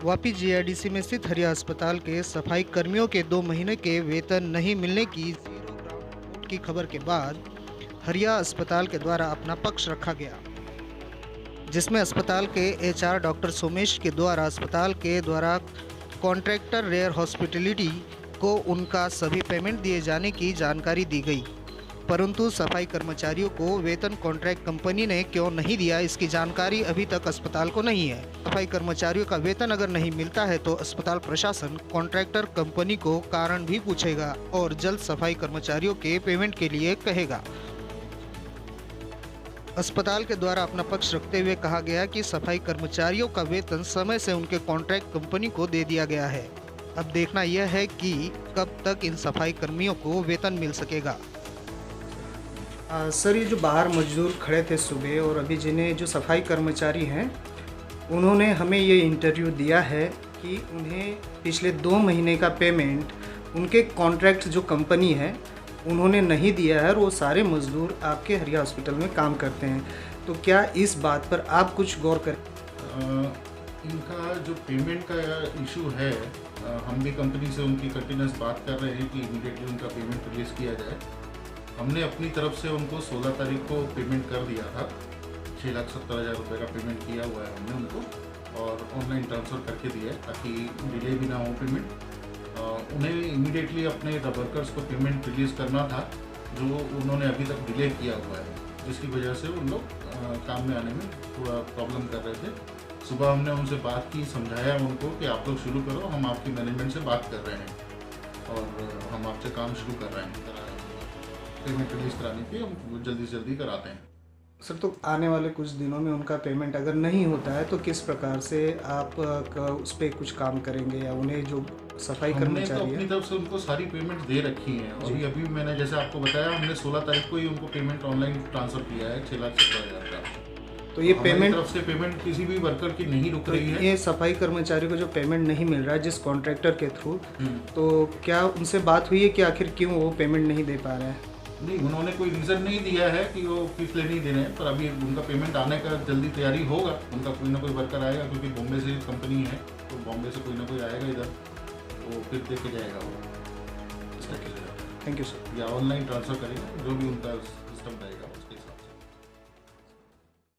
Vapi GIDC में स्थित हरिया अस्पताल के सफाई कर्मियों के 2 महीने के वेतन नहीं मिलने की जीरो ग्राउंड रिपोर्ट की खबर के बाद हरिया अस्पताल के द्वारा अपना पक्ष रखा गया, जिसमें अस्पताल के एचआर डॉक्टर सोमेश के द्वारा अस्पताल के द्वारा कॉन्ट्रैक्टर रेयर हॉस्पिटैलिटी को उनका सभी पेमेंट दिए जाने की जानकारी दी गई, परंतु सफाई कर्मचारियों को वेतन कॉन्ट्रैक्ट कंपनी ने क्यों नहीं दिया, इसकी जानकारी अभी तक अस्पताल को नहीं है। सफाई कर्मचारियों का वेतन अगर नहीं मिलता है तो अस्पताल प्रशासन कॉन्ट्रैक्टर कंपनी को कारण भी पूछेगा और जल्द सफाई कर्मचारियों के पेमेंट के लिए कहेगा। अस्पताल के द्वारा अपना पक्ष रखते हुए कहा गया कि सफाई कर्मचारियों का वेतन समय से उनके कॉन्ट्रैक्ट कंपनी को दे दिया गया है। अब देखना यह है कि कब तक इन सफाई कर्मियों को वेतन मिल सकेगा। सर, ये जो बाहर मजदूर खड़े थे सुबह और अभी जिन्हें जो सफाई कर्मचारी हैं उन्होंने हमें ये इंटरव्यू दिया है कि उन्हें पिछले 2 महीने का पेमेंट उनके कॉन्ट्रैक्ट जो कंपनी है उन्होंने नहीं दिया है और वो सारे मजदूर आपके हरिया हॉस्पिटल में काम करते हैं। तो क्या इस बात पर आप कुछ गौर करें? इनका जो पेमेंट का इशू है, हम भी कंपनी से उनकी कंटिन्यूस बात कर रहे हैं कि इमीडिएटली उनका पेमेंट रिलीज़ किया जाए। हमने अपनी तरफ से उनको 16 तारीख को पेमेंट कर दिया था। 6,70,000 रुपये का पेमेंट किया हुआ है हमने उनको और ऑनलाइन ट्रांसफ़र करके दिया है ताकि डिले भी ना हो पेमेंट। उन्हें इमीडिएटली अपने वर्कर्स को पेमेंट रिलीज़ करना था जो उन्होंने अभी तक डिले किया हुआ है, जिसकी वजह से उन लोग काम में आने में थोड़ा प्रॉब्लम कर रहे थे। सुबह हमने उनसे बात की, समझाया उनको कि आप लोग शुरू करो, हम आपकी मैनेजमेंट से बात कर रहे हैं और हम आपसे काम शुरू कर रहे हैं। पेमेंट रिलीज़ कराने की हम जल्दी से जल्दी कराते हैं। सर, तो आने वाले कुछ दिनों में उनका पेमेंट अगर नहीं होता है तो किस प्रकार से आप उस पर कुछ काम करेंगे या उन्हें जो सफाई कर्मचारी हमने तो अपनी तरफ से उनको सारी पेमेंट दे रखी है और अभी मैंने जैसे आपको बताया हमने 16 तारीख को ही उनको पेमेंट ऑनलाइन ट्रांसफ़र किया है 6,70,000 का। तो ये पेमेंट तरफ से पेमेंट किसी भी वर्कर की नहीं रुक रही है। ये सफाई कर्मचारी को जो पेमेंट नहीं मिल रहा है जिस कॉन्ट्रैक्टर के थ्रू, तो क्या उनसे बात हुई है कि आखिर क्यों वो पेमेंट नहीं दे पा रहे हैं? नहीं, उन्होंने कोई रीज़न नहीं दिया है कि वो किस लिए नहीं दे रहे हैं, पर अभी उनका पेमेंट आने का जल्दी तैयारी होगा। उनका कोई ना कोई वर्कर आएगा क्योंकि बॉम्बे से कंपनी है, तो बॉम्बे से कोई ना कोई आएगा इधर, वो फिर दे के जाएगा वो। Thank you sir. या ऑनलाइन ट्रांसफ़र करेगा जो भी उनका